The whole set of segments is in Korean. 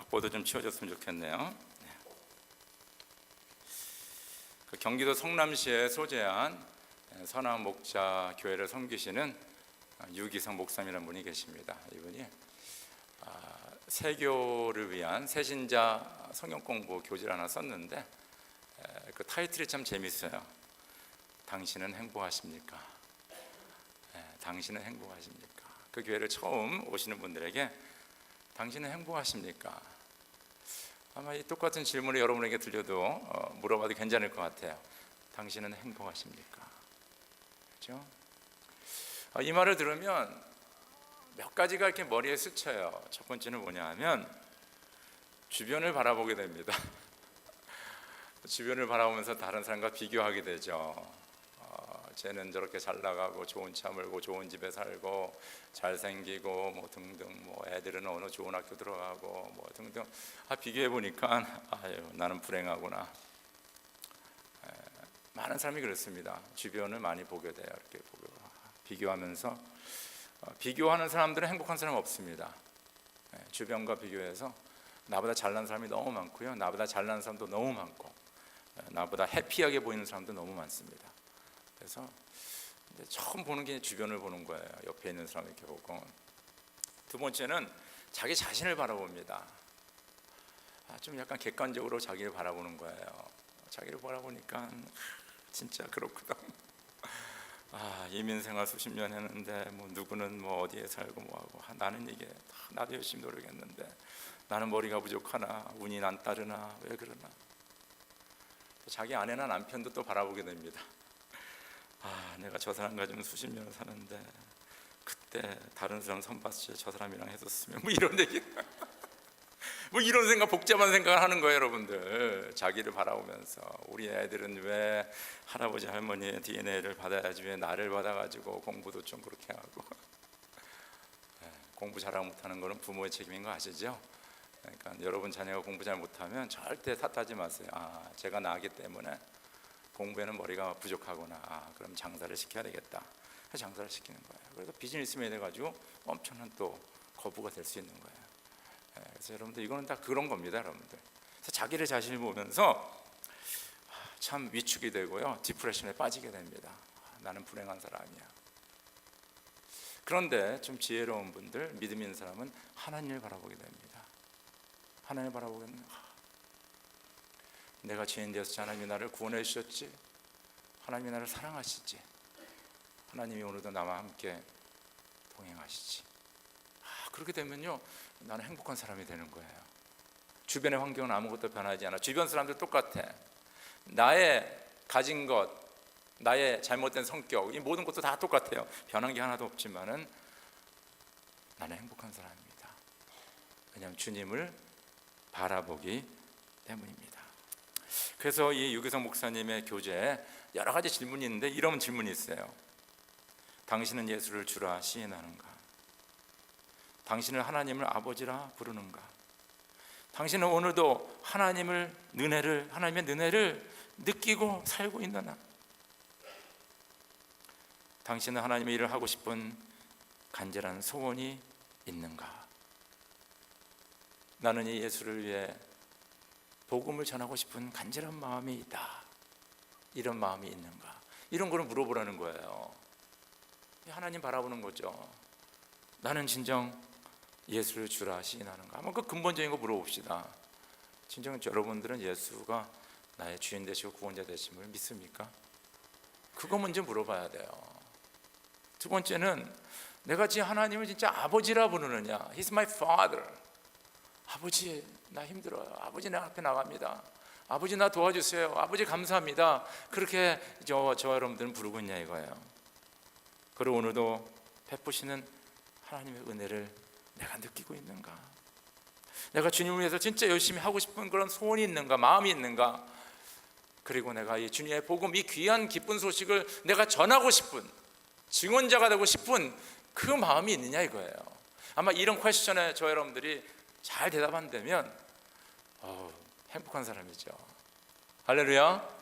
족보도 좀 치워줬으면 좋겠네요. 그 경기도 성남시에 소재한 선한 목자 교회를 섬기시는 유기성 목사님이라는 분이 계십니다. 이분이 세교를 위한 새신자 성경 공부 교재를 하나 썼는데 그 타이틀이 참 재밌어요. 당신은 행복하십니까? 당신은 행복하십니까? 그 교회를 처음 오시는 분들에게 당신은 행복하십니까? 아마 이 똑같은 질문이 여러분에게 들려도 물어봐도 괜찮을 것 같아요. 당신은 행복하십니까? 그렇죠? 이 말을 들으면 몇 가지가 이렇게 머리에 스쳐요. 첫 번째는 뭐냐 하면 주변을 바라보게 됩니다. 주변을 바라보면서 다른 사람과 비교하게 되죠. 쟤는 저렇게 잘 나가고 좋은 차 몰고 좋은 집에 살고 잘생기고 뭐 등등, 뭐 애들은 어느 좋은 학교 들어가고 뭐 등등. 비교해 보니까 아유 나는 불행하구나. 많은 사람이 그렇습니다. 주변을 많이 보게 돼요. 이렇게 비교하면서 비교하는 사람들은 행복한 사람 없습니다. 주변과 비교해서 나보다 잘난 사람이 너무 많고요, 나보다 잘난 사람도 너무 많고, 나보다 해피하게 보이는 사람도 너무 많습니다. 그래서 처음 보는 게 주변을 보는 거예요. 옆에 있는 사람 이렇게 보고. 두 번째는 자기 자신을 바라봅니다. 좀 약간 객관적으로 자기를 바라보는 거예요. 자기를 바라보니까 진짜 그렇구나. 이민 생활 수십 년 했는데 뭐 누구는 뭐 어디에 살고 뭐하고 나는 이게 나도 열심히 노력했는데 나는 머리가 부족하나, 운이 난 따르나, 왜 그러나. 자기 아내나 남편도 또 바라보게 됩니다. 내가 저 사람과 좀 수십 년을 사는데 그때 다른 사람 선봤을 때 저 사람이랑 했었으면 뭐 이런 얘기 뭐 이런 생각, 복잡한 생각을 하는 거예요. 여러분들 자기를 바라보면서 우리 애들은 왜 할아버지 할머니의 DNA를 받아야지 왜 나를 받아가지고 공부도 좀 그렇게 하고 공부 잘 못하는 거는 부모의 책임인 거 아시죠? 그러니까 여러분 자녀가 공부 잘 못하면 절대 탓하지 마세요. 제가 나기 때문에 공부에는 머리가 부족하구나. 그럼 장사를 시켜야 되겠다. 그래서 장사를 시키는 거예요. 그래서 비즈니스맨이 돼가지고 엄청난 또 거부가 될 수 있는 거예요. 그래서 여러분들 이거는 다 그런 겁니다. 여러분들. 그래서 자기를 자신을 보면서 참 위축이 되고요, 디프레션에 빠지게 됩니다. 나는 불행한 사람이야. 그런데 좀 지혜로운 분들, 믿음 있는 사람은 하나님을 바라보게 됩니다. 하나님을 바라보면 내가 죄인 되어서 하나님이 나를 구원해 주셨지, 하나님이 나를 사랑하시지, 하나님이 오늘도 나와 함께 동행하시지. 그렇게 되면요, 나는 행복한 사람이 되는 거예요. 주변의 환경은 아무것도 변하지 않아. 주변 사람들 똑같아. 나의 가진 것, 나의 잘못된 성격, 이 모든 것도 다 똑같아요. 변한 게 하나도 없지만은 나는 행복한 사람입니다. 왜냐하면 주님을 바라보기 때문입니다. 그래서 이 유기성 목사님의 교재에 여러 가지 질문이 있는데 이런 질문이 있어요. 당신은 예수를 주라 시인하는가? 당신은 하나님을 아버지라 부르는가? 당신은 오늘도 하나님의 은혜를 느끼고 살고 있느냐? 당신은 하나님의 일을 하고 싶은 간절한 소원이 있는가? 나는 이 예수를 위해 복음을 전하고 싶은 간절한 마음이 있다. 이런 마음이 있는가? 이런 거를 물어보라는 거예요. 하나님 바라보는 거죠. 나는 진정 예수를 주라 시인하는가? 한번 그 근본적인 거 물어봅시다. 진정 여러분들은 예수가 나의 주인 되시고 구원자 되심을 믿습니까? 그거 먼저 물어봐야 돼요. 두 번째는 내가 지금 하나님을 진짜 아버지라 부르느냐? He's my father. 아버지 나 힘들어요. 아버지 내 앞에 나갑니다. 아버지 나 도와주세요. 아버지 감사합니다. 그렇게 저 여러분들은 부르고 있냐 이거예요. 그리고 오늘도 베푸시는 하나님의 은혜를 내가 느끼고 있는가? 내가 주님을 위해서 진짜 열심히 하고 싶은 그런 소원이 있는가? 마음이 있는가? 그리고 내가 이 주님의 복음, 이 귀한 기쁜 소식을 내가 전하고 싶은, 증언자가 되고 싶은 그 마음이 있느냐 이거예요. 아마 이런 퀘스천에 저 여러분들이 잘 대답한다면 행복한 사람이죠. 할렐루야.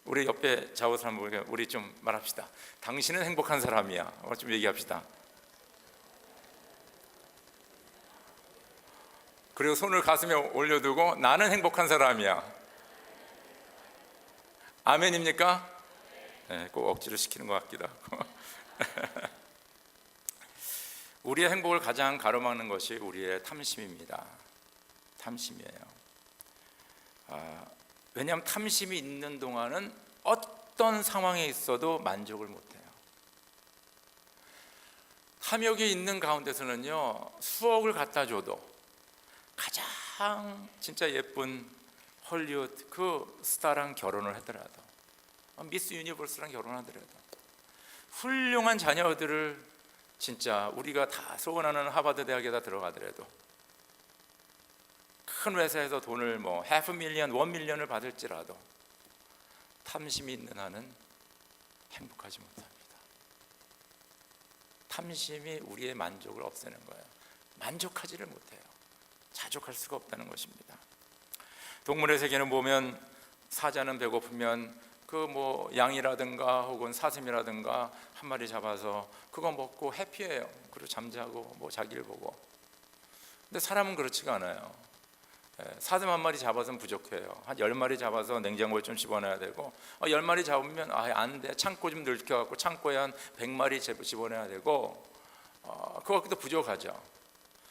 우리 옆에 좌우 사람 보고 우리 좀 말합시다. 당신은 행복한 사람이야. 좀 얘기합시다. 그리고 손을 가슴에 올려두고 나는 행복한 사람이야. 아멘입니까? 네, 꼭 억지로 시키는 것 같기도 하고. 우리의 행복을 가장 가로막는 것이 우리의 탐심입니다. 탐심이에요. 왜냐하면 탐심이 있는 동안은 어떤 상황에 있어도 만족을 못해요. 탐욕이 있는 가운데서는요, 수억을 갖다 줘도 가장 진짜 예쁜 헐리우드 그 스타랑 결혼을 하더라도, 미스 유니버스랑 결혼하더라도, 훌륭한 자녀들을 진짜 우리가 다 소원하는 하버드 대학에다 들어가더라도, 큰 회사에서 돈을 뭐 $500,000, $1,000,000을 받을지라도 탐심이 있는 한은 행복하지 못합니다. 탐심이 우리의 만족을 없애는 거예요. 만족하지를 못해요. 자족할 수가 없다는 것입니다. 동물의 세계는 보면 사자는 배고프면 그 뭐 양이라든가 혹은 사슴이라든가 한 마리 잡아서 그거 먹고 해피해요. 그리고 잠자고 뭐 자기를 보고. 근데 사람은 그렇지가 않아요. 사슴 한 마리 잡아서는 부족해요. 한 10마리 잡아서 냉장고에 좀 집어넣어야 되고, 10마리 잡으면 안 돼. 창고 좀 넓혀갖고 창고에 한 100마리 집어넣어야 되고, 그것도 부족하죠.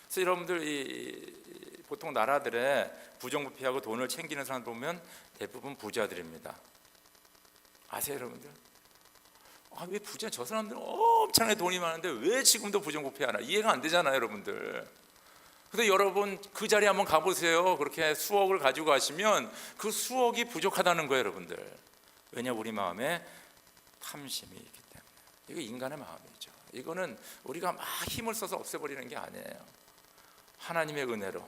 그래서 여러분들 보통 나라들의 부정부패하고 돈을 챙기는 사람 보면 대부분 부자들입니다. 아세요, 여러분들? 왜 부자? 저 사람들은 엄청나게 돈이 많은데 왜 지금도 부정부패하나? 이해가 안 되잖아요, 여러분들. 근데 여러분 그 자리에 한번 가보세요. 그렇게 수억을 가지고 가시면 그 수억이 부족하다는 거예요, 여러분들. 왜냐, 우리 마음에 탐심이 있기 때문에. 이거 인간의 마음이죠. 이거는 우리가 막 힘을 써서 없애버리는 게 아니에요. 하나님의 은혜로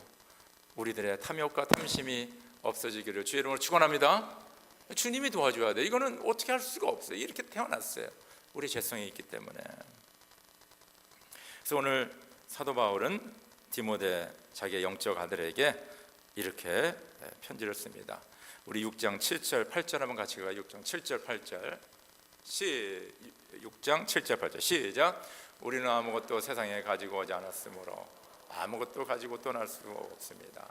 우리들의 탐욕과 탐심이 없어지기를 주의 이름으로 축원합니다. 주님이 도와줘야 돼. 이거는 어떻게 할 수가 없어요. 이렇게 태어났어요. 우리 죄성이 있기 때문에. 그래서 오늘 사도 바울은 디모데 자기의 영적 아들에게 이렇게 편지를 씁니다. 우리 6장 7절 8절 한번 같이 가요. 6장 7절 8절 6장 7절 8절 시작. 우리는 아무것도 세상에 가지고 오지 않았으므로 아무것도 가지고 떠날 수 없습니다.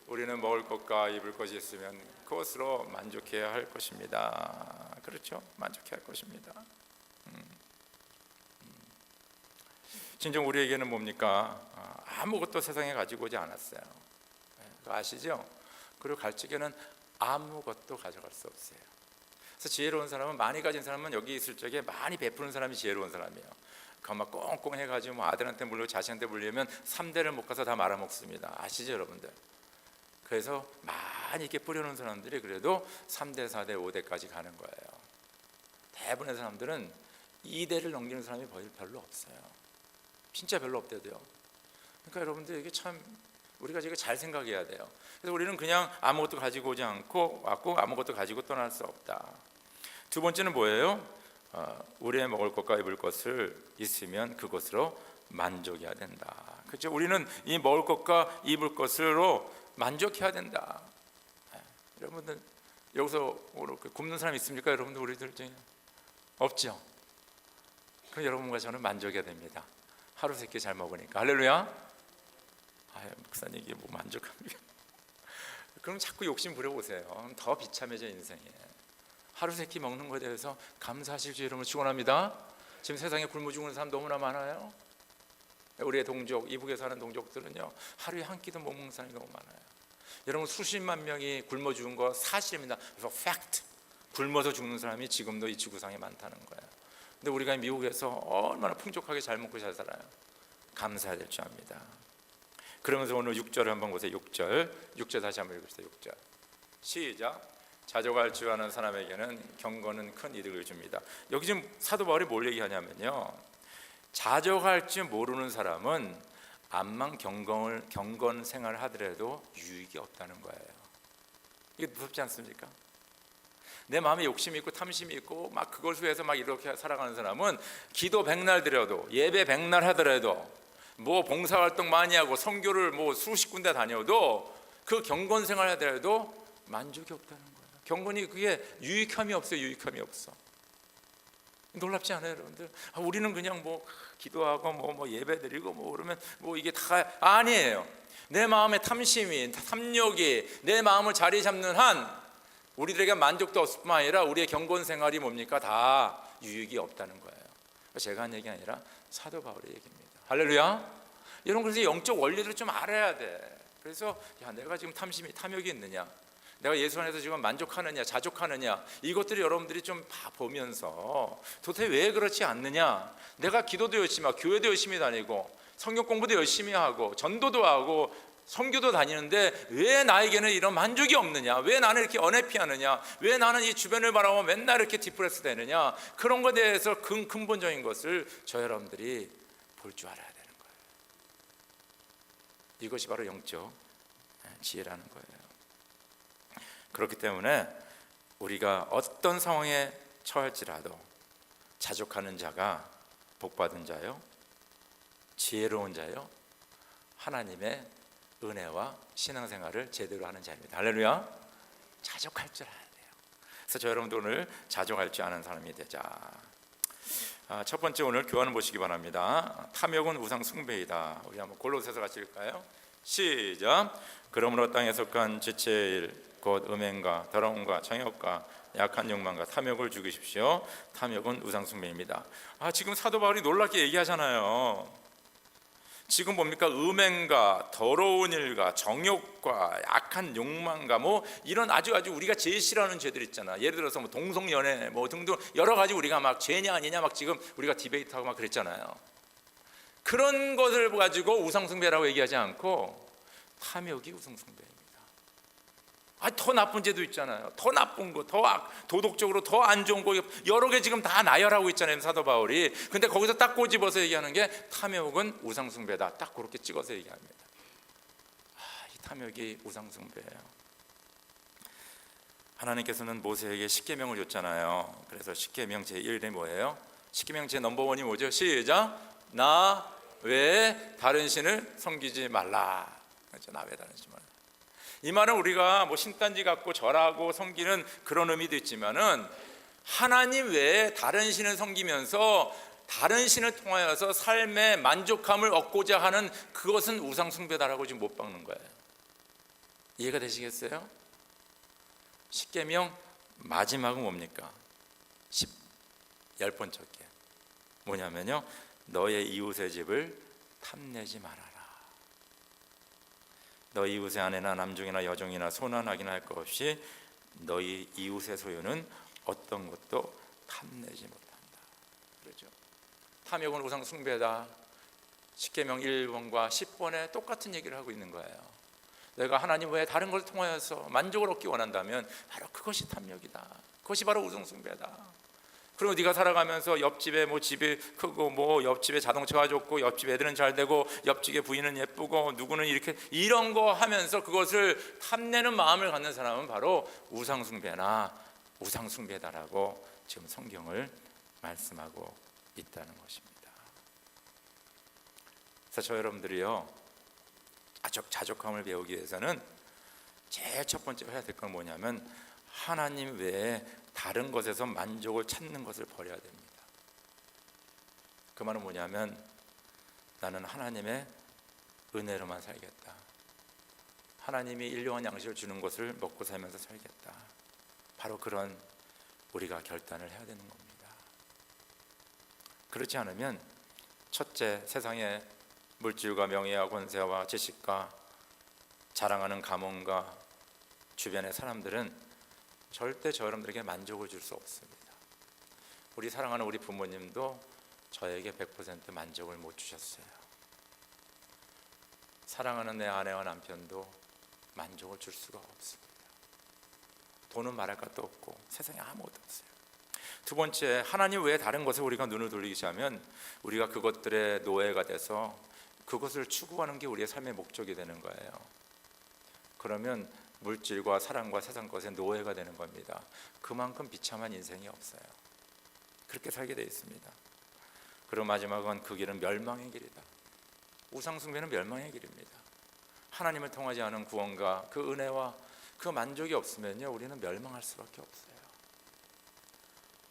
우리는 먹을 것과 입을 것이 있으면 그것으로 만족해야 할 것입니다. 그렇죠? 만족해야 할 것입니다. 진정 우리에게는 뭡니까? 아무것도 세상에 가지고 오지 않았어요. 그거 아시죠? 그리고 갈 적에는 아무것도 가져갈 수 없어요. 그래서 지혜로운 사람은, 많이 가진 사람은 여기 있을 적에 많이 베푸는 사람이 지혜로운 사람이에요. 그막 꽁꽁 해가지고 아들한테 물리고 자식한테 물리면 3대를 못 가서 다 말아먹습니다. 아시죠, 여러분들? 그래서 많이 이렇게 뿌려놓은 사람들이 그래도 3대, 4대, 5대까지 가는 거예요. 대부분의 사람들은 2대를 넘기는 사람이 별로 없어요. 진짜 별로 없대도요. 그러니까 여러분들 이게 참 우리가 지금 잘 생각해야 돼요. 그래서 우리는 그냥 아무것도 가지고 오지 않고 왔고 아무것도 가지고 떠날 수 없다. 두 번째는 뭐예요? 우리의 먹을 것과 입을 것을 있으면 그것으로 만족해야 된다. 그렇죠? 우리는 이 먹을 것과 입을 것으로 만족해야 된다. 여러분들 여기서 굶는 사람 있습니까? 여러분들 우리들 중에 없죠. 그럼 여러분과 저는 만족해야 됩니다. 하루 세 끼 잘 먹으니까. 할렐루야. 목사님 이게 뭐 만족합니까? 그럼 자꾸 욕심 부려보세요. 더 비참해져 인생에. 하루 세 끼 먹는 것에 대해서 감사하실 주 이름을 축원합니다. 지금 세상에 굶어 죽는 사람 너무나 많아요. 우리의 동족, 이북에 사는 동족들은요, 하루에 한 끼도 못 먹는 사람이 너무 많아요. 여러분 수십만 명이 굶어 죽은 거 사실입니다. 그래서 팩트. 굶어서 죽는 사람이 지금도 이 지구상에 많다는 거예요. 근데 우리가 미국에서 얼마나 풍족하게 잘 먹고 잘 살아요. 감사해야 될 줄 압니다. 그러면서 오늘 6절을 한번 보세요. 6절 다시 한번 읽읍시다. 6절 시작. 자족할 줄 아는 사람에게는 경건은 큰 이득을 줍니다. 여기 지금 사도 바울이 뭘 얘기하냐면요, 자족할 줄 모르는 사람은 암만 경건 생활을 하더라도 유익이 없다는 거예요. 이게 무섭지 않습니까? 내 마음에 욕심이 있고 탐심이 있고 막 그걸 위해서 막 이렇게 살아가는 사람은 기도 백날 드려도, 예배 백날 하더라도, 뭐 봉사활동 많이 하고 선교를 뭐 수십 군데 다녀도 그 경건 생활 하더라도 만족이 없다는 거예요. 경건이 그게 유익함이 없어요. 유익함이 없어. 놀랍지 않아요, 여러분들? 우리는 그냥 뭐 기도하고 뭐 예배 드리고 뭐 그러면 뭐 이게 다 아니에요. 내 마음의 탐심이, 탐욕이 내 마음을 자리 잡는 한 우리들에게 만족도 없을 뿐만 아니라 우리의 경건 생활이 뭡니까? 다 유익이 없다는 거예요. 제가 한 얘기 아니라 사도 바울의 얘기입니다. 할렐루야. 여러분, 그래서 영적 원리를 좀 알아야 돼. 그래서 내가 지금 탐욕이 있느냐, 내가 예수 안에서 지금 만족하느냐, 자족하느냐, 이것들을 여러분들이 좀 보면서 도대체 왜 그렇지 않느냐. 내가 기도도 열심히 하고 교회도 열심히 다니고 성경 공부도 열심히 하고 전도도 하고 선교도 다니는데 왜 나에게는 이런 만족이 없느냐, 왜 나는 이렇게 언해피하느냐, 왜 나는 이 주변을 바라보면 맨날 이렇게 디프레스 되느냐. 그런 것에 대해서 근본적인 것을 저 여러분들이 볼 줄 알아야 되는 거예요. 이것이 바로 영적 지혜라는 거예요. 그렇기 때문에 우리가 어떤 상황에 처할지라도 자족하는 자가 복받은 자요, 지혜로운 자요, 하나님의 은혜와 신앙생활을 제대로 하는 자입니다. 할렐루야. 자족할 줄 알아야 돼요. 그래서 저 여러분도 오늘 자족할 줄 아는 사람이 되자. 첫 번째, 오늘 교환을 보시기 바랍니다. 탐욕은 우상 숭배이다. 우리 한번 골로새서 같이 읽을까요? 시작. 그러므로 땅에 속한 지체의 일 곧 음행과 더러움과 정욕과 약한 욕망과 탐욕을 죽이십시오. 탐욕은 우상 숭배입니다. 지금 사도 바울이 놀랍게 얘기하잖아요. 지금 뭡니까? 음행과 더러운 일과 정욕과 약한 욕망과 이런 아주 우리가 제일 싫어하는 죄들 있잖아. 예를 들어서 동성연애 등등 여러 가지 우리가 막 죄냐 아니냐 막 지금 우리가 디베이트하고 막 그랬잖아요. 그런 것을 가지고 우상숭배라고 얘기하지 않고 탐욕이 우상숭배입니다. 더 나쁜 죄도 있잖아요. 더 나쁜 거, 더 도덕적으로 더 안 좋은 거 여러 개 지금 다 나열하고 있잖아요, 사도 바울이. 근데 거기서 딱 꼬집어서 얘기하는 게 탐욕은 우상숭배다. 딱 그렇게 찍어서 얘기합니다. 이 탐욕이 우상숭배예요. 하나님께서는 모세에게 십계명을 줬잖아요. 그래서 십계명 제1이 뭐예요? 십계명 제 넘버 1이 뭐죠? 시작. 나 외에 다른 신을 섬기지 말라. 그렇죠? 나 외에 다른 신 말라. 이 말은 우리가 신단지 갖고 절하고 섬기는 그런 의미도 있지만은 하나님 외에 다른 신을 섬기면서 다른 신을 통하여서 삶의 만족감을 얻고자 하는 그것은 우상 숭배다라고 지금 못 박는 거예요. 이해가 되시겠어요? 십계명 마지막은 뭡니까? 10번째 게 뭐냐면요, 너의 이웃의 집을 탐내지 말아라. 너희 이웃의 아내나 남종이나 여종이나 소나 낙이나 할 것 없이 너희 이웃의 소유는 어떤 것도 탐내지 못한다. 그렇죠? 탐욕은 우상 숭배다. 십계명 1번과 10번에 똑같은 얘기를 하고 있는 거예요. 내가 하나님 외에 다른 걸 통하여서 만족을 얻기 원한다면 바로 그것이 탐욕이다. 그것이 바로 우상 숭배다. 그리고 네가 살아가면서 옆집에 집이 크고 옆집에 자동차가 좋고 옆집 애들은 잘 되고 옆집에 부인은 예쁘고 누구는 이렇게 이런 거 하면서 그것을 탐내는 마음을 갖는 사람은 바로 우상숭배나 우상숭배다라고 지금 성경을 말씀하고 있다는 것입니다. 그래서 저 여러분들이요, 자족함을 배우기 위해서는 제일 첫 번째로 해야 될 건 뭐냐면 하나님 외에 다른 것에서 만족을 찾는 것을 버려야 됩니다. 그 말은 뭐냐면 나는 하나님의 은혜로만 살겠다. 하나님이 일용할 양식을 주는 것을 먹고 살면서 살겠다. 바로 그런 우리가 결단을 해야 되는 겁니다. 그렇지 않으면 첫째, 세상의 물질과 명예와 권세와 지식과 자랑하는 가문과 주변의 사람들은 절대 저 여러분들에게 만족을 줄 수 없습니다. 우리 사랑하는 우리 부모님도 저에게 100% 만족을 못 주셨어요. 사랑하는 내 아내와 남편도 만족을 줄 수가 없습니다. 돈은 말할 것도 없고 세상에 아무것도 없어요. 두 번째, 하나님 외에 다른 것에 우리가 눈을 돌리기 시작하면 우리가 그것들의 노예가 돼서 그것을 추구하는 게 우리의 삶의 목적이 되는 거예요. 그러면 물질과 사랑과 세상 것의 노예가 되는 겁니다. 그만큼 비참한 인생이 없어요. 그렇게 살게 되어 있습니다. 그리고 마지막은 그 길은 멸망의 길이다. 우상숭배는 멸망의 길입니다. 하나님을 통하지 않은 구원과 그 은혜와 그 만족이 없으면요, 우리는 멸망할 수밖에 없어요.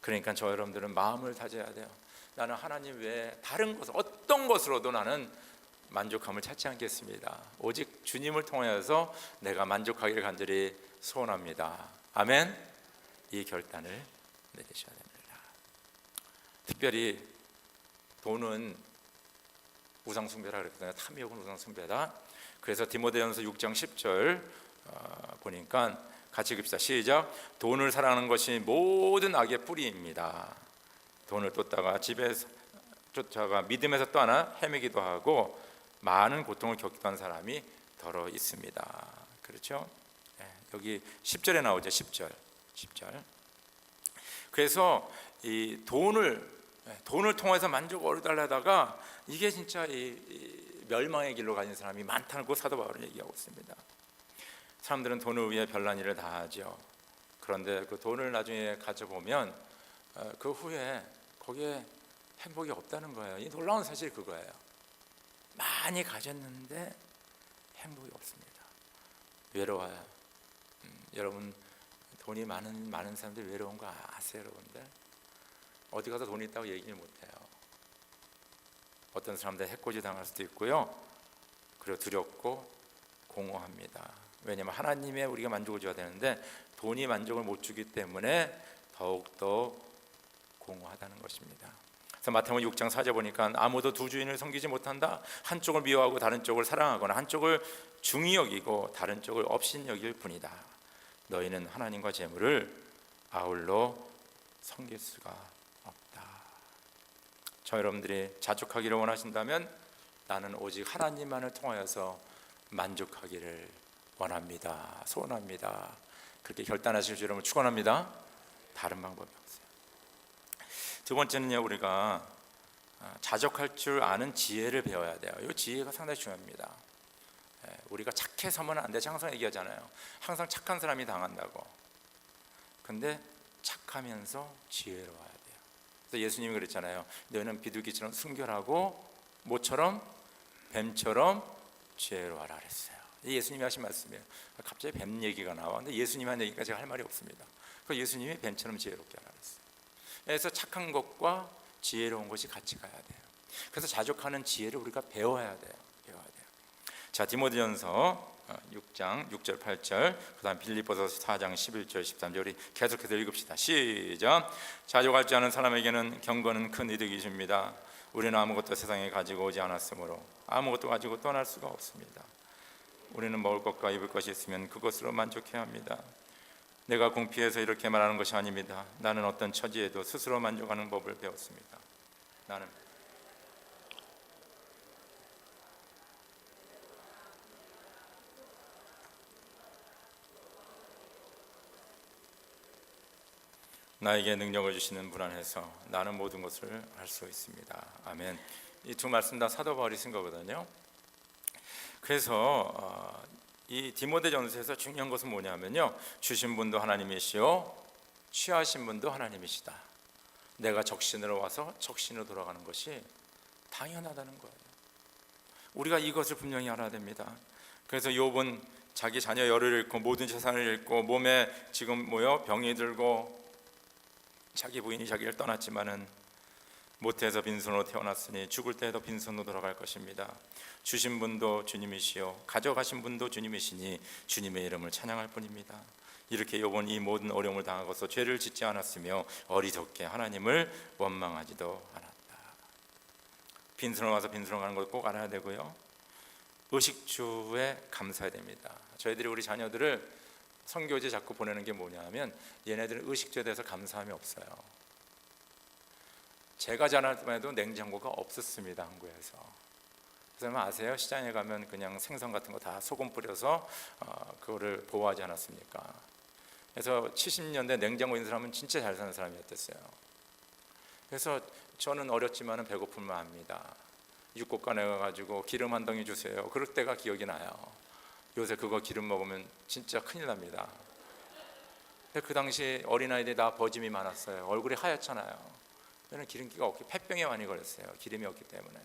그러니까 저 여러분들은 마음을 다져야 돼요. 나는 하나님 외에 다른 것, 어떤 것으로도 나는 만족함을 찾지 않겠습니다. 오직 주님을 통하여서 내가 만족하기를 간절히 소원합니다. 아멘. 이 결단을 내리셔야 됩니다. 특별히 돈은 우상숭배라 그랬거든요. 탐욕은 우상숭배다. 그래서 디모데전서 6장 10절 보니까 같이 읽읍시다. 시작. 돈을 사랑하는 것이 모든 악의 뿌리입니다. 돈을 쫓다가 집에 쫓아가 믿음에서 떠나 헤매기도 하고 많은 고통을 겪기도 한 사람이 더러 있습니다. 그렇죠? 여기 10절에 나오죠. 10절. 그래서 이 돈을 통해서 만족을 얻으려다가 이게 진짜 이 멸망의 길로 가는 사람이 많다고 사도 바울은 얘기하고 있습니다. 사람들은 돈을 위해 별난 일을 다 하죠. 그런데 그 돈을 나중에 가져보면 그 후에 거기에 행복이 없다는 거예요. 이 놀라운 사실이 그거예요. 많이 가졌는데 행복이 없습니다. 외로워요. 여러분 돈이 많은 사람들이 외로운 거 아세요, 여러분들? 어디 가서 돈이 있다고 얘기를 못해요. 어떤 사람들 해코지 당할 수도 있고요. 그리고 두렵고 공허합니다. 왜냐하면 하나님의 우리가 만족을 줘야 되는데 돈이 만족을 못 주기 때문에 더욱더 공허하다는 것입니다. 그래서 마태복음 6장 4절 보니까 아무도 두 주인을 섬기지 못한다. 한쪽을 미워하고 다른 쪽을 사랑하거나 한쪽을 중히 여기고 다른 쪽을 업신 여길 뿐이다. 너희는 하나님과 재물을 아울러 섬길 수가 없다. 저 여러분들이 자족하기를 원하신다면 나는 오직 하나님만을 통하여서 만족하기를 원합니다. 소원합니다. 그렇게 결단하실 줄 여러분 축원합니다. 다른 방법이 없어요. 두 번째는요, 우리가 자족할 줄 아는 지혜를 배워야 돼요. 이 지혜가 상당히 중요합니다. 우리가 착해서는 안 되죠. 항상 얘기하잖아요. 항상 착한 사람이 당한다고. 근데 착하면서 지혜로워야 돼요. 그래서 예수님이 그랬잖아요. 너희는 비둘기처럼 순결하고 모처럼 뱀처럼 지혜로워라 그랬어요. 예수님이 하신 말씀이에요. 갑자기 뱀 얘기가 나와. 근데 예수님이 한 얘기가 제가 할 말이 없습니다. 그 예수님이 뱀처럼 지혜롭게 하라 그랬어요. 그래서 착한 것과 지혜로운 것이 같이 가야 돼요. 그래서 자족하는 지혜를 우리가 배워야 돼요. 자, 디모데전서 6장 6절 8절, 그다음 빌립보서 4장 11절 13절 우리 계속해서 읽읍시다. 시작. 자족할 줄 아는 사람에게는 경건은 큰 이득이 줍니다. 우리는 아무것도 세상에 가지고 오지 않았으므로 아무것도 가지고 떠날 수가 없습니다. 우리는 먹을 것과 입을 것이 있으면 그것으로 만족해야 합니다. 내가 궁피해서 이렇게 말하는 것이 아닙니다. 나는 어떤 처지에도 스스로 만족하는 법을 배웠습니다. 나에게 능력을 주시는 분 안에서 나는 모든 것을 할 수 있습니다. 아멘. 이 두 말씀 다 사도 바울이 쓴 거거든요. 그래서 이 디모데전서에서 중요한 것은 뭐냐면요, 주신 분도 하나님이시요 취하신 분도 하나님이시다. 내가 적신으로 와서 적신으로 돌아가는 것이 당연하다는 거예요. 우리가 이것을 분명히 알아야 됩니다. 그래서 욥은 자기 자녀 열을 잃고 모든 재산을 잃고 몸에 지금 병이 들고 자기 부인이 자기를 떠났지만은 모태에서 빈손으로 태어났으니 죽을 때에도 빈손으로 돌아갈 것입니다. 주신 분도 주님이시요 가져가신 분도 주님이시니 주님의 이름을 찬양할 뿐입니다. 이렇게 욥은 이 모든 어려움을 당하고서 죄를 짓지 않았으며 어리석게 하나님을 원망하지도 않았다. 빈손으로 와서 빈손으로 가는 걸 꼭 알아야 되고요, 의식주에 감사해야 됩니다. 저희들이 우리 자녀들을 선교지 자꾸 보내는 게 뭐냐면 얘네들은 의식주에 대해서 감사함이 없어요. 제가 자랄 때만 해도 냉장고가 없었습니다, 한국에서. 그래서 아세요? 시장에 가면 그냥 생선 같은 거 다 소금 뿌려서 그거를 보호하지 않았습니까? 그래서 70년대 냉장고 있는 사람은 진짜 잘 사는 사람이었댔어요. 그래서 저는 어렸지만 배고픔을 압니다. 육고간에 가가지고 기름 한 덩이 주세요. 그럴 때가 기억이 나요. 요새 그거 기름 먹으면 진짜 큰일 납니다. 그 당시 어린아이들이 다 버짐이 많았어요. 얼굴이 하얗잖아요. 저는 기름기가 없기, 폐병에 많이 걸렸어요. 기름이 없기 때문에.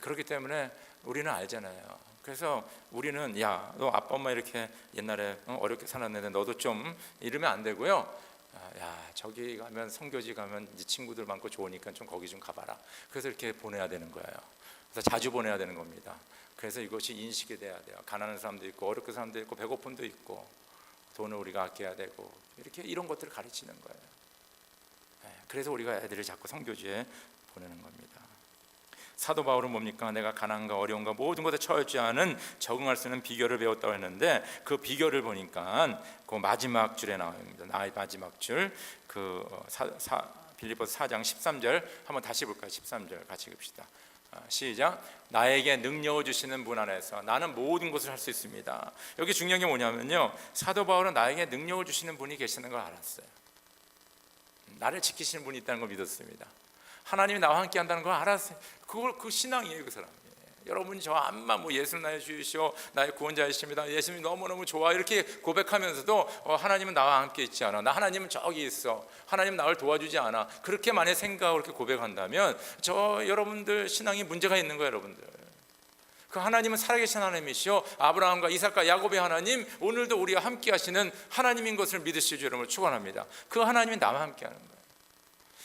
그렇기 때문에 우리는 알잖아요. 그래서 우리는 야, 너 아빠 엄마 이렇게 옛날에 어렵게 살았는데 너도 좀 이러면 안 되고요. 야, 저기 가면 선교지 가면 네 친구들 많고 좋으니까 좀 거기 좀 가봐라. 그래서 이렇게 보내야 되는 거예요. 그래서 자주 보내야 되는 겁니다. 그래서 이것이 인식이 돼야 돼요. 가난한 사람도 있고 어렵게 사람도 있고 배고픔도 있고 돈을 우리가 아껴야 되고 이렇게 이런 것들을 가르치는 거예요. 그래서 우리가 애들을 자꾸 선교지에 보내는 겁니다. 사도 바울은 뭡니까? 내가 가난과 어려움과 모든 것에 처하지 않은 적응할 수 있는 비결을 배웠다고 했는데 그 비결을 보니까 그 마지막 줄에 나옵니다. 마지막 줄 빌립보서 4장 13절 한번 다시 볼까요? 13절 같이 읽읍시다. 시작. 나에게 능력을 주시는 분 안에서 나는 모든 것을 할 수 있습니다. 여기 중요한 게 뭐냐면요, 사도 바울은 나에게 능력을 주시는 분이 계시는 걸 알았어요. 나를 지키시는 분이 있다는 걸 믿었습니다. 하나님이 나와 함께 한다는 걸 알았어요. 그 신앙이에요, 그 사람이. 여러분이 저 암만 예수는 나의 주이시오 나의 구원자이십니다, 예수님이 너무너무 좋아 이렇게 고백하면서도 하나님은 나와 함께 있지 않아, 나 하나님은 저기 있어, 하나님 나를 도와주지 않아, 그렇게 만약 생각하고 그렇게 고백한다면 여러분들 신앙이 문제가 있는 거예요. 여러분들, 그 하나님은 살아계신 하나님이시오, 아브라함과 이삭과 야곱의 하나님, 오늘도 우리와 함께 하시는 하나님인 것을 믿으실 줄 여러분을 축원합니다. 그 하나님이 나와 함께 하는 거예요.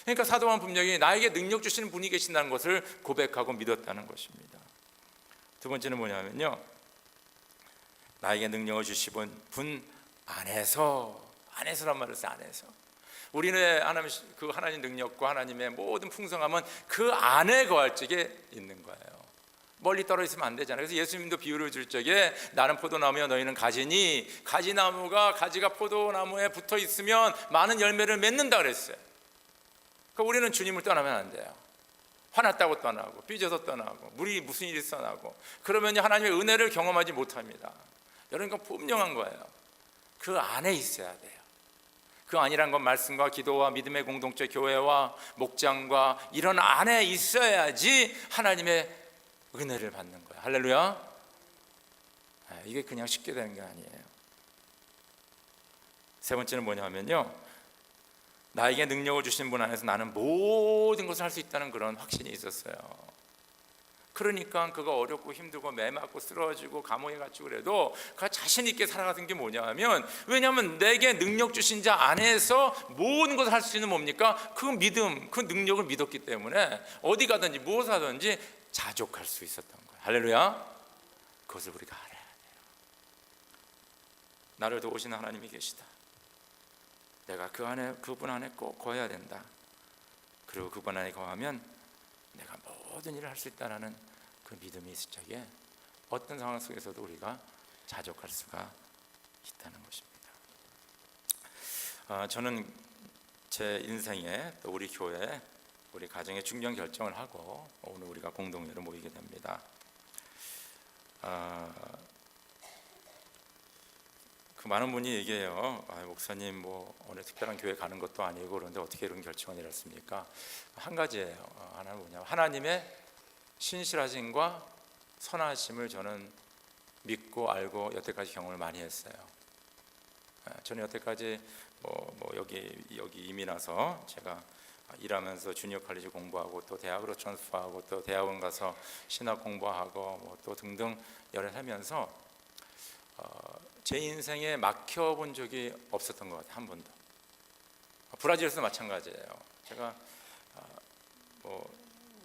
그러니까 사도 바울은 분명히 나에게 능력 주시는 분이 계신다는 것을 고백하고 믿었다는 것입니다. 두 번째는 뭐냐면요, 나에게 능력을 주시는 분 안에서란 말을 써요. 안에서. 우리는 하나님 능력과 하나님의 모든 풍성함은 그 안에 거할 적에 있는 거예요. 멀리 떨어져 있으면 안 되잖아요. 그래서 예수님도 비유를 줄 적에 나는 포도나무여 너희는 가지니, 가지나무가 가지가 포도나무에 붙어 있으면 많은 열매를 맺는다 그랬어요. 그러니까 우리는 주님을 떠나면 안 돼요. 화났다고 떠나고 삐져서 떠나고 무슨 일이 떠나고 그러면 하나님의 은혜를 경험하지 못합니다. 여러분, 이건 분명한 거예요. 그 안에 있어야 돼요. 그 안이란 건 말씀과 기도와 믿음의 공동체, 교회와 목장과 이런 안에 있어야지 하나님의 은혜를 받는 거예요. 할렐루야. 이게 그냥 쉽게 되는 게 아니에요. 세 번째는 뭐냐면요, 나에게 능력을 주신 분 안에서 나는 모든 것을 할 수 있다는 그런 확신이 있었어요. 그러니까 그거 어렵고 힘들고 매 맞고 쓰러지고 감옥에 갇히고 그래도 그 자신 있게 살아가는 게 뭐냐면, 왜냐하면 내게 능력 주신 자 안에서 모든 것을 할 수 있는 뭡니까? 그 믿음, 그 능력을 믿었기 때문에 어디 가든지 무엇을 하든지 자족할 수 있었던 거예요. 할렐루야. 그것을 우리가 알아야 돼요. 나를 도우시는 하나님이 계시다. 내가 그분 안에 꼭 거해야 된다. 그리고 그분 안에 거하면 내가 모든 일을 할 수 있다는 그 믿음이 있을 적에 어떤 상황 속에서도 우리가 자족할 수가 있다는 것입니다. 저는 제 인생에 또 우리 교회, 우리 가정에 중요한 결정을 하고 오늘 우리가 공동회로 모이게 됩니다. 그 많은 분이 얘기해요. 목사님 오늘 특별한 교회 가는 것도 아니고 그런데 어떻게 이런 결정을 내렸습니까? 한 가지예요. 하나는 뭐냐면 하나님의 신실하심과 선하심을 저는 믿고 알고 여태까지 경험을 많이 했어요. 저는 여태까지 여기 이민 와서 제가 일하면서 주니어 칼리지 공부하고 또 대학으로 전수하고 또 대학원 가서 신학 공부하고 또 등등 여러 하면서 제 인생에 막혀본 적이 없었던 것 같아요. 한 번도. 브라질에서도 마찬가지예요. 제가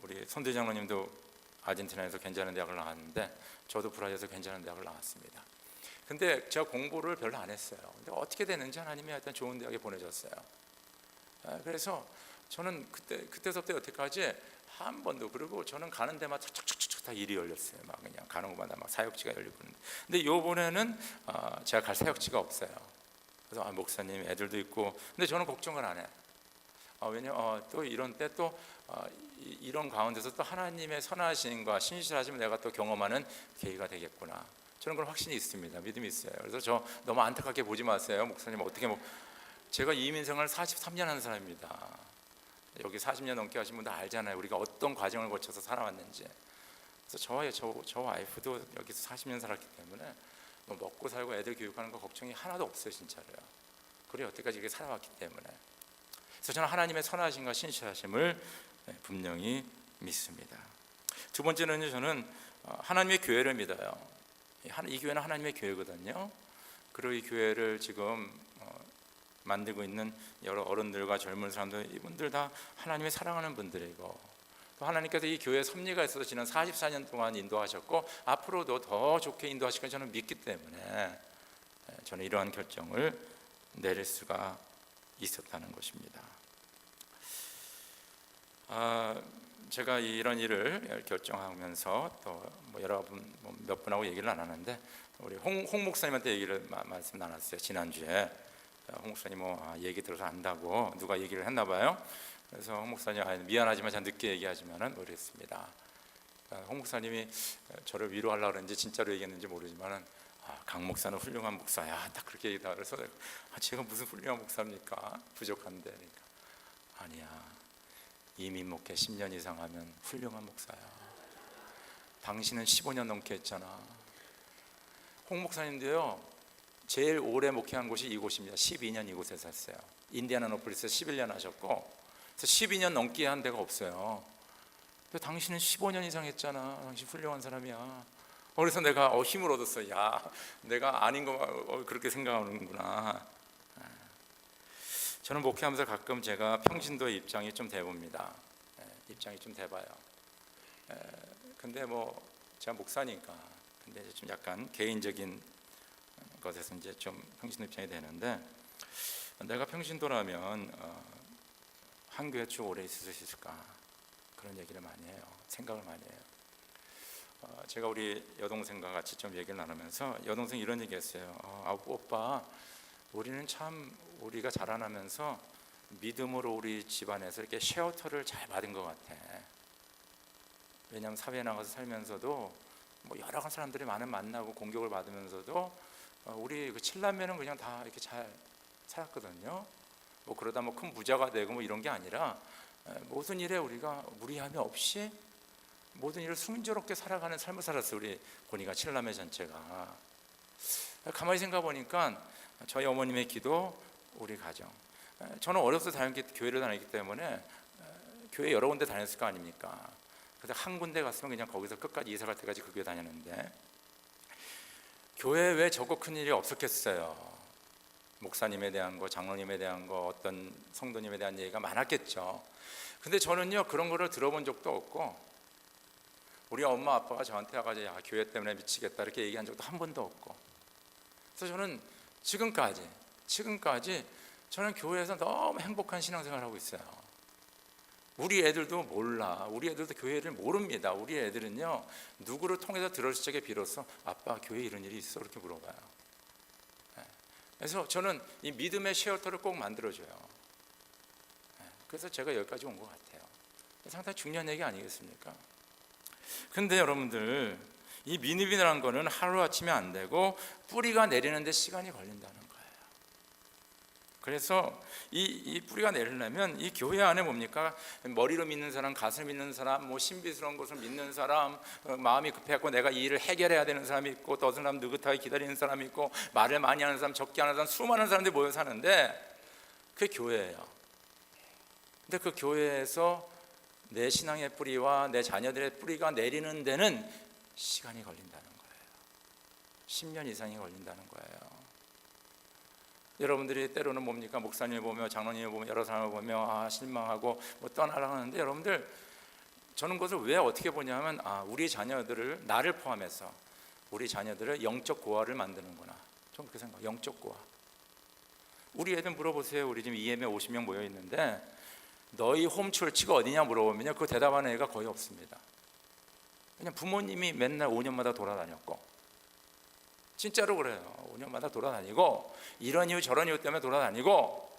우리 손대 장로님도 아르헨티나에서 괜찮은 대학을 나왔는데 저도 브라질에서 괜찮은 대학을 나왔습니다. 근데 제가 공부를 별로 안 했어요. 근데 어떻게 됐는지 하나님이 하여튼 좋은 대학에 보내줬어요. 그래서 저는 그때서부터 여태까지 한 번도, 그리고 저는 가는 데마다 척척척척 다 일이 열렸어요. 막 그냥 가는 곳마다 막 사역지가 열리고. 근데 요번에는 제가 갈 사역지가 없어요. 그래서 목사님 애들도 있고, 근데 저는 걱정을 안 해. 왜냐면 또 이런 때 또 이런 가운데서 또 하나님의 선하심과 신실하심을 내가 또 경험하는 계기가 되겠구나. 저는 그런 확신이 있습니다. 믿음이 있어요. 그래서 저 너무 안타깝게 보지 마세요. 목사님 어떻게 제가 이민 생활 43년 한 사람입니다. 여기 40년 넘게 하신 분들 알잖아요. 우리가 어떤 과정을 거쳐서 살아왔는지. 그래서 저 와이프도 여기서 40년 살았기 때문에 먹고 살고 애들 교육하는 거 걱정이 하나도 없어요. 진짜로요. 그래 여태까지 이렇게 살아왔기 때문에. 그래서 저는 하나님의 선하심과 신실하심을 분명히 믿습니다. 두 번째는요, 저는 하나님의 교회를 믿어요. 이 교회는 하나님의 교회거든요. 그리고 이 교회를 지금 만들고 있는 여러 어른들과 젊은 사람들, 이분들 다 하나님의 사랑하는 분들이고 또 또 하나님께서 이 교회 섭리가 있어서 지난 44년 동안 인도하셨고 앞으로도 더 좋게 인도하실 걸 저는 믿기 때문에 저는 이러한 결정을 내릴 수가 있었다는 것입니다. 제가 이런 일을 결정하면서 또 뭐 여러 분, 몇 분하고 얘기를 안 하는데 우리 홍 목사님한테 얘기를 말씀 나눴어요. 지난주에 홍 목사님 얘기 들어서 안다고 누가 얘기를 했나 봐요. 그래서 홍 목사님 미안하지만 제가 늦게 얘기하지만은 모르겠습니다. 홍 목사님이 저를 위로하려고 그랬는지 진짜로 얘기했는지 모르지만은 강 목사는 훌륭한 목사야, 딱 그렇게 얘기다. 그래서 제가 무슨 훌륭한 목사입니까? 부족한데. 그러니까 아니야, 이민 목회 10년 이상 하면 훌륭한 목사야. 당신은 15년 넘게 했잖아. 홍 목사님도요, 제일 오래 목회한 곳이 이곳입니다. 12년 이곳에서 했어요. 인디애나노폴리스에 11년 하셨고, 그래서 12년 넘게 한 데가 없어요. 근데 당신은 15년 이상 했잖아. 당신 훌륭한 사람이야. 그래서 내가 힘을 얻었어요. 야, 내가 아닌 거 그렇게 생각하는구나. 저는 목회하면서 가끔 제가 평신도의 입장이 좀 돼봅니다. 입장이 좀 돼봐요. 근데 제가 목사니까, 근데 좀 약간 개인적인 것에서 이제 좀 평신도 입장이 되는데, 내가 평신도라면 한 교회 쭉 오래 있을 수 있을까, 그런 얘기를 많이 해요. 생각을 많이 해요. 제가 우리 여동생과 같이 좀 얘기를 나누면서 여동생이 이런 얘기했어요. 오빠, 우리는 참 우리가 자라나면서 믿음으로 우리 집안에서 이렇게 쉐어터를 잘 받은 것 같아. 왜냐하면 사회에 나가서 살면서도 여러 가지 사람들이 많은 만나고 공격을 받으면서도 우리 그 칠남매는 그냥 다 이렇게 잘 살았거든요. 그러다 큰 부자가 되고 이런 게 아니라 모든 일에 우리가 무리함이 없이 모든 일을 순조롭게 살아가는 삶을 살았어요. 우리 고니가 칠남매 전체가. 가만히 생각해 보니까 저희 어머님의 기도, 우리 가정. 저는 어려서 교회를 다녔기 때문에 교회 여러 군데 다녔을 거 아닙니까? 그래서 한 군데 갔으면 그냥 거기서 끝까지 이사 갈 때까지 그 교회 다녔는데, 교회에 왜 저거 큰 일이 없었겠어요? 목사님에 대한 거, 장로님에 대한 거, 어떤 성도님에 대한 얘기가 많았겠죠. 근데 저는요, 그런 거를 들어본 적도 없고, 우리 엄마 아빠가 저한테 와가지고 야, 교회 때문에 미치겠다 이렇게 얘기한 적도 한 번도 없고. 그래서 저는 지금까지 저는 교회에서 너무 행복한 신앙생활을 하고 있어요. 우리 애들도 몰라. 우리 애들도 교회를 모릅니다. 우리 애들은요, 누구를 통해서 들었을 적에 비로소 아빠 교회에 이런 일이 있어 이렇게 물어봐요. 그래서 저는 이 믿음의 쉐어터를 꼭 만들어줘요. 그래서 제가 여기까지 온 것 같아요. 상당히 중요한 얘기 아니겠습니까? 근데 여러분들, 이 믿음이라는 거는 하루아침에 안 되고 뿌리가 내리는데 시간이 걸린다는 거예요. 그래서 이 뿌리가 내리려면 이 교회 안에 뭡니까? 머리로 믿는 사람, 가슴을 믿는 사람, 신비스러운 것을 믿는 사람, 마음이 급해갖고 내가 이 일을 해결해야 되는 사람이 있고, 또 어떤 사람 느긋하게 기다리는 사람이 있고, 말을 많이 하는 사람, 적게 하는 사람, 수많은 사람들이 모여 사는데 그게 교회예요. 근데 그 교회에서 내 신앙의 뿌리와 내 자녀들의 뿌리가 내리는 데는 시간이 걸린다는 거예요. 10년 이상이 걸린다는 거예요. 여러분들이 때로는 뭡니까? 목사님을 보며, 장로님을 보며, 여러 사람을 보며 실망하고 떠나려고 하는데, 여러분들, 저는 그것을 왜 어떻게 보냐면 우리 자녀들을, 나를 포함해서 우리 자녀들을 영적 고아를 만드는구나. 저는 그렇게 생각해요. 영적 고아. 우리 애들 물어보세요. 우리 지금 EM에 50명 모여 있는데 너희 홈철치가 어디냐 물어보면요, 그 대답하는 애가 거의 없습니다. 그냥 부모님이 맨날 5년마다 돌아다녔고, 진짜로 그래요. 5년마다 돌아다니고, 이런 이유 저런 이유 때문에 돌아다니고,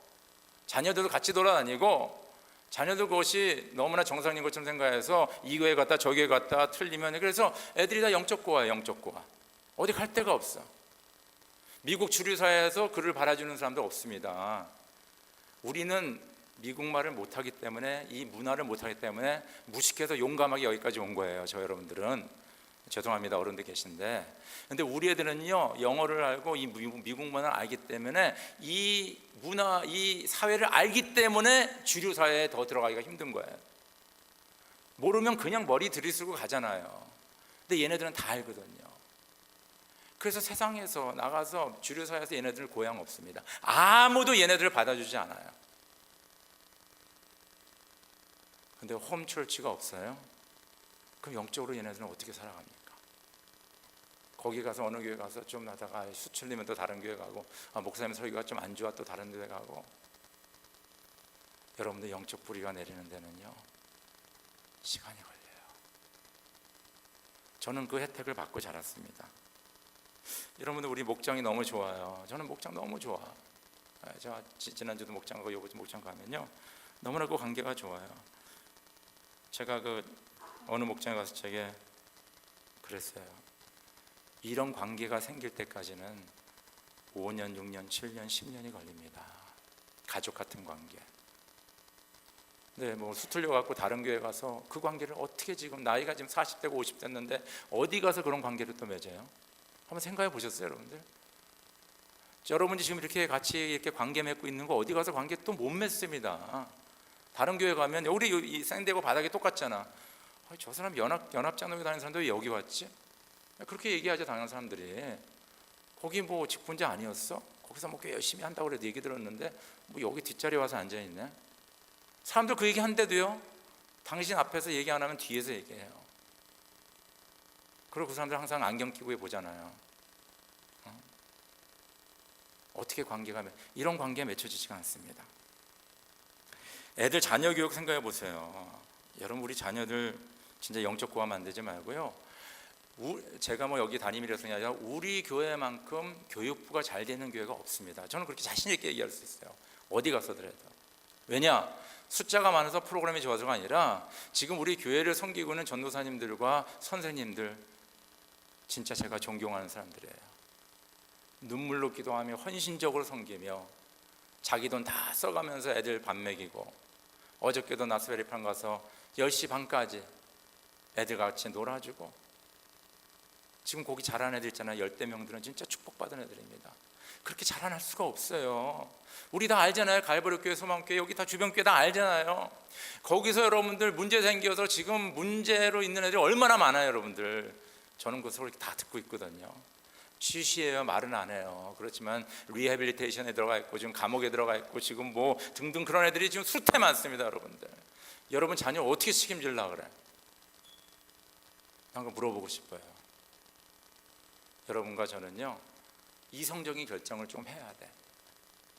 자녀들도 같이 돌아다니고, 자녀들 그것이 너무나 정상인 것처럼 생각해서 이 교회 갔다 저 교회 갔다 틀리면, 그래서 애들이 다 영적 고아예요. 영적 고아. 어디 갈 데가 없어. 미국 주류사회에서 그를 바라주는 사람도 없습니다. 우리는 미국말을 못하기 때문에, 이 문화를 못하기 때문에 무식해서 용감하게 여기까지 온 거예요. 저 여러분들은. 죄송합니다, 어른들 계신데. 근데 우리 애들은요, 영어를 알고 이 미국 문화를 알기 때문에, 이 문화, 이 사회를 알기 때문에 주류 사회에 더 들어가기가 힘든 거예요. 모르면 그냥 머리 들이쓰고 가잖아요. 근데 얘네들은 다 알거든요. 그래서 세상에서 나가서 주류 사회에서 얘네들 고향 없습니다. 아무도 얘네들을 받아주지 않아요. 근데 홈처치가 없어요. 그럼 영적으로 얘네들은 어떻게 살아갑니까? 거기 가서 어느 교회 가서 좀 하다가 수출리면 또 다른 교회 가고, 목사님 설교가 좀 안 좋아 또 다른 교회 가고. 여러분들 영적 뿌리가 내리는 데는요 시간이 걸려요. 저는 그 혜택을 받고 자랐습니다. 여러분들 우리 목장이 너무 좋아요. 저는 목장 너무 좋아. 제가 지난주도 목장 가고 요번 주 목장 가면요 너무나 그 관계가 좋아요. 제가 그 어느 목장에 가서 제게 그랬어요. 이런 관계가 생길 때까지는 5년, 6년, 7년, 10년이 걸립니다. 가족 같은 관계. 네, 뭐 수틀려 갖고 다른 교회 가서 그 관계를 어떻게, 지금 나이가 지금 40대고 50 됐는데 어디 가서 그런 관계를 또 맺어요? 한번 생각해 보셨어요, 여러분들? 여러분이 지금 이렇게 같이 이렇게 관계 맺고 있는 거 어디 가서 관계 또 못 맺습니다. 다른 교회 가면 우리 이 생대고 바닥이 똑같잖아. 저 사람 연합장로회 다니는 사람도 왜 여기 왔지? 그렇게 얘기하죠, 당연한 사람들이. 거기 뭐 직분자 아니었어? 거기서 뭐 꽤 열심히 한다고 그래도 얘기 들었는데 뭐 여기 뒷자리에 와서 앉아 있네. 사람들 그 얘기 한데도요 당신 앞에서 얘기 안 하면 뒤에서 얘기해요. 그리고 그 사람들 항상 안경 끼고 보잖아요. 어떻게 관계가 이런 관계에 맺혀지지가 않습니다. 애들 자녀 교육 생각해 보세요. 여러분 우리 자녀들 진짜 영적 고아 만들지 말고요. 제가 뭐 여기 담임이라서 아니라 우리 교회만큼 교육부가 잘 되는 교회가 없습니다. 저는 그렇게 자신 있게 얘기할 수 있어요. 어디 가서더라도. 왜냐? 숫자가 많아서 프로그램이 좋아서가 아니라 지금 우리 교회를 섬기고 있는 전도사님들과 선생님들 진짜 제가 존경하는 사람들이에요. 눈물로 기도하며 헌신적으로 섬기며 자기 돈 다 써가면서 애들 밥 먹이고, 어저께도 나스베리판 가서 10시 반까지 애들 같이 놀아주고, 지금 거기 자라는 애들 있잖아요. 열대명들은 진짜 축복받은 애들입니다. 그렇게 자라날 수가 없어요. 우리 다 알잖아요. 갈보리교회, 소망교회, 여기 다 주변 교회 다 알잖아요. 거기서 여러분들 문제 생겨서 지금 문제로 있는 애들이 얼마나 많아요, 여러분들. 저는 그 소리 다 듣고 있거든요. 취시해요, 말은 안 해요. 그렇지만 리해빌리테이션에 들어가 있고 지금 감옥에 들어가 있고 지금 뭐 등등 그런 애들이 지금 수태 많습니다, 여러분들. 여러분 자녀 어떻게 책임질라 그래? 난 그거 물어보고 싶어요. 여러분과 저는요 이성적인 결정을 좀 해야 돼.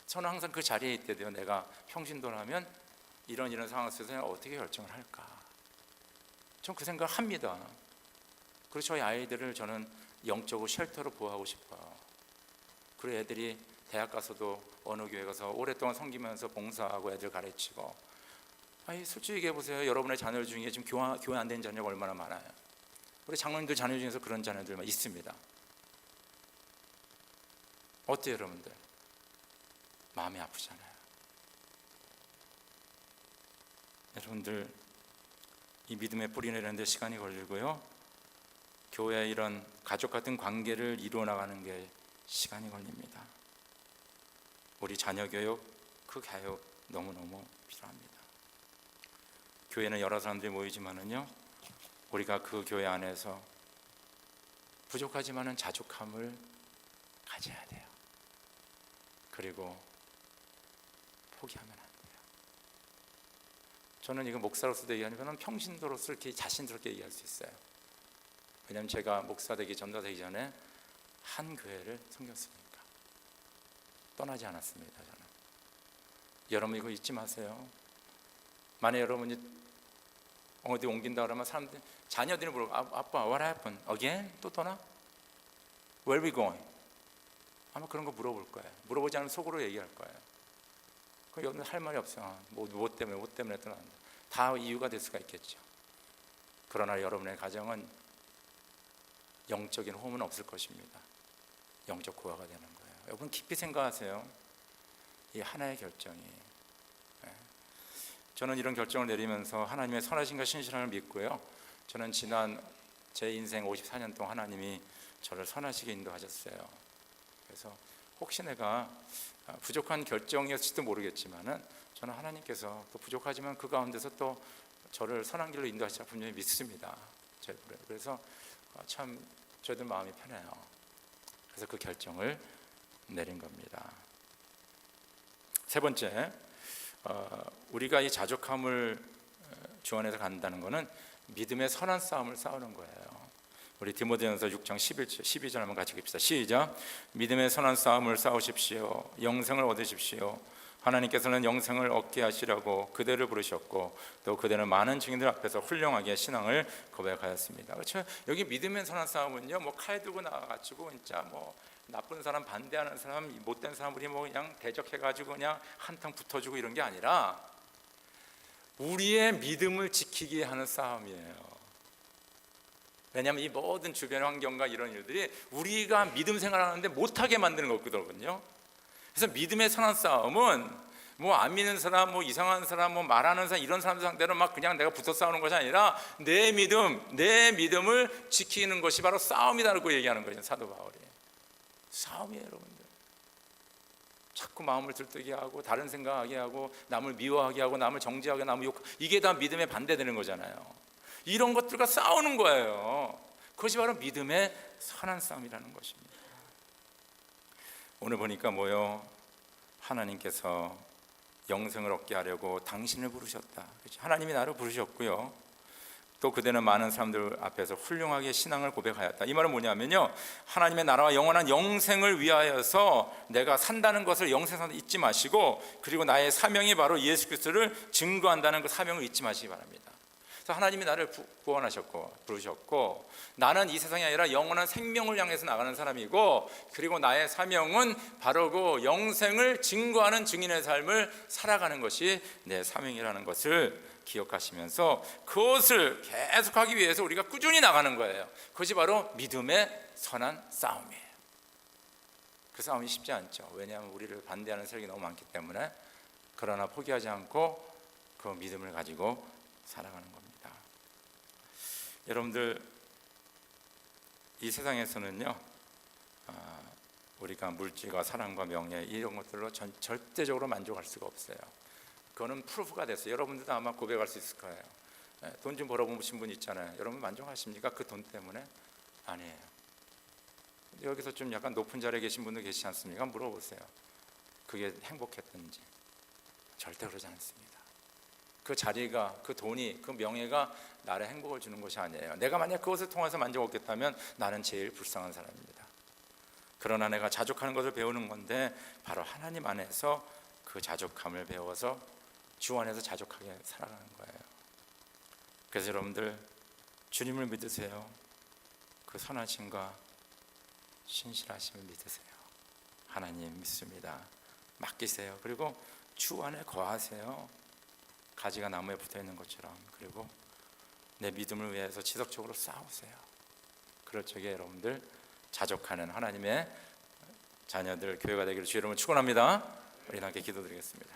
저는 항상 그 자리에 있대도요, 내가 평신도라면 이런 상황 속에서 어떻게 결정을 할까? 전 그 생각을 합니다. 그리고 저희 아이들을 저는 영적으로 쉘터로 보호하고 싶어요. 그리고 애들이 대학 가서도 어느 교회 가서 오랫동안 섬기면서 봉사하고 애들 가르치고. 솔직히 얘기해 보세요. 여러분의 자녀 중에 지금 교회 안 된 자녀가 얼마나 많아요. 우리 장로님들 자녀 중에서 그런 자녀들만 있습니다. 어때요, 여러분들? 마음이 아프잖아요. 여러분들 이 믿음의 뿌리 내리는 데 시간이 걸리고요, 교회의 이런 가족 같은 관계를 이루어 나가는 게 시간이 걸립니다. 우리 자녀 교육, 그 교육 너무너무 필요합니다. 교회는 여러 사람들이 모이지만은요, 우리가 그 교회 안에서 부족하지만은 자족함을 가져야 돼요. 그리고 포기하면 안 돼요. 저는 이거 목사로서도 얘기하니까 평신도로서 이렇게 자신스럽게 얘기할 수 있어요. 왜냐하면 제가 목사 되기, 전도 되기 전에 한 교회를 섬겼으니까 떠나지 않았습니다. 저는. 여러분 이거 잊지 마세요. 만약 여러분이 어디 옮긴다 그러면 사람들, 자녀들이 물어보, 아빠 what happened? Again? 또 떠나? Where are we going? 아마 그런 거 물어볼 거예요. 물어보지 않으면 속으로 얘기할 거예요. 그럼 여러분 할 말이 없어요. 뭐 때문에 떠난다. 다 이유가 될 수가 있겠죠. 그러나 여러분의 가정은 영적인 홈은 없을 것입니다. 영적 고아가 되는 거예요. 여러분 깊이 생각하세요. 이 하나의 결정이. 저는 이런 결정을 내리면서 하나님의 선하심과 신실함을 믿고요, 저는 지난 제 인생 54년 동안 하나님이 저를 선하시게 인도하셨어요. 그래서 혹시 내가 부족한 결정이었을지도 모르겠지만은 저는 하나님께서 또 부족하지만 그 가운데서 또 저를 선한 길로 인도하시자 분명히 믿습니다. 그래서 참 저희들 마음이 편해요. 그래서 그 결정을 내린 겁니다. 세 번째, 우리가 이 자족함을 주 안에서 간다는 것은 믿음의 선한 싸움을 싸우는 거예요. 우리 디모데전서 6장 12절 한번 같이 읽읍시다. 시작. 믿음의 선한 싸움을 싸우십시오. 영생을 얻으십시오. 하나님께서는 영생을 얻게 하시라고 그대를 부르셨고 또 그대는 많은 증인들 앞에서 훌륭하게 신앙을 고백하였습니다. 그렇죠? 여기 믿음의 선한 싸움은요, 뭐 칼 들고 나와가지고 진짜 뭐 나쁜 사람 반대하는 사람, 못된 사람 우리 뭐 그냥 대적해가지고 그냥 한탕 붙어주고 이런 게 아니라 우리의 믿음을 지키게 하는 싸움이에요. 왜냐하면 이 모든 주변 환경과 이런 일들이 우리가 믿음 생활하는데 못하게 만드는 거거든요. 그래서 믿음의 선한 싸움은 뭐 안 믿는 사람, 뭐 이상한 사람, 뭐 말하는 사람 이런 사람들 상대로 막 그냥 내가 붙어 싸우는 것이 아니라 내 믿음을 지키는 것이 바로 싸움이라고 얘기하는 거예요. 사도 바울이. 싸움이에요, 여러분들. 자꾸 마음을 들뜨게 하고 다른 생각하게 하고 남을 미워하게 하고 남을 정죄하게 남을 욕, 이게 다 믿음에 반대되는 거잖아요. 이런 것들과 싸우는 거예요. 그것이 바로 믿음의 선한 싸움이라는 것입니다. 오늘 보니까 뭐요? 하나님께서 영생을 얻게 하려고 당신을 부르셨다. 하나님이 나를 부르셨고요. 또 그대는 많은 사람들 앞에서 훌륭하게 신앙을 고백하였다. 이 말은 뭐냐면요, 하나님의 나라와 영원한 영생을 위하여서 내가 산다는 것을 영생에서 잊지 마시고, 그리고 나의 사명이 바로 예수 그리스도를 증거한다는 그 사명을 잊지 마시기 바랍니다. 그래서 하나님이 나를 구원하셨고 부르셨고, 나는 이 세상이 아니라 영원한 생명을 향해서 나가는 사람이고, 그리고 나의 사명은 바로 그 영생을 증거하는 증인의 삶을 살아가는 것이 내 사명이라는 것을 기억하시면서 그것을 계속하기 위해서 우리가 꾸준히 나가는 거예요. 그것이 바로 믿음의 선한 싸움이에요. 그 싸움이 쉽지 않죠. 왜냐하면 우리를 반대하는 세력이 너무 많기 때문에. 그러나 포기하지 않고 그 믿음을 가지고 살아가는 겁니다. 여러분들, 이 세상에서는요, 우리가 물질과 사랑과 명예 이런 것들로 절대적으로 만족할 수가 없어요. 그거는 프루프가 됐어요. 여러분들도 아마 고백할 수 있을 거예요. 돈 좀 벌어보신 분 있잖아요. 여러분 만족하십니까? 그 돈 때문에? 아니에요. 여기서 좀 약간 높은 자리에 계신 분들 계시지 않습니까? 물어보세요. 그게 행복했던지. 절대 그러지 않습니다. 그 자리가, 그 돈이, 그 명예가 나를 행복을 주는 것이 아니에요. 내가 만약 그것을 통해서 만족 얻겠다면 나는 제일 불쌍한 사람입니다. 그러나 내가 자족하는 것을 배우는 건데, 바로 하나님 안에서 그 자족함을 배워서 주 안에서 자족하게 살아가는 거예요. 그래서 여러분들, 주님을 믿으세요. 그 선하심과 신실하심을 믿으세요. 하나님 믿습니다. 맡기세요. 그리고 주 안에 거하세요. 가지가 나무에 붙어 있는 것처럼. 그리고 내 믿음을 위해서 지속적으로 싸우세요. 그럴 적에 여러분들 자족하는 하나님의 자녀들, 교회가 되기를 주 이름으로 축원합니다. 우리 함께 기도드리겠습니다.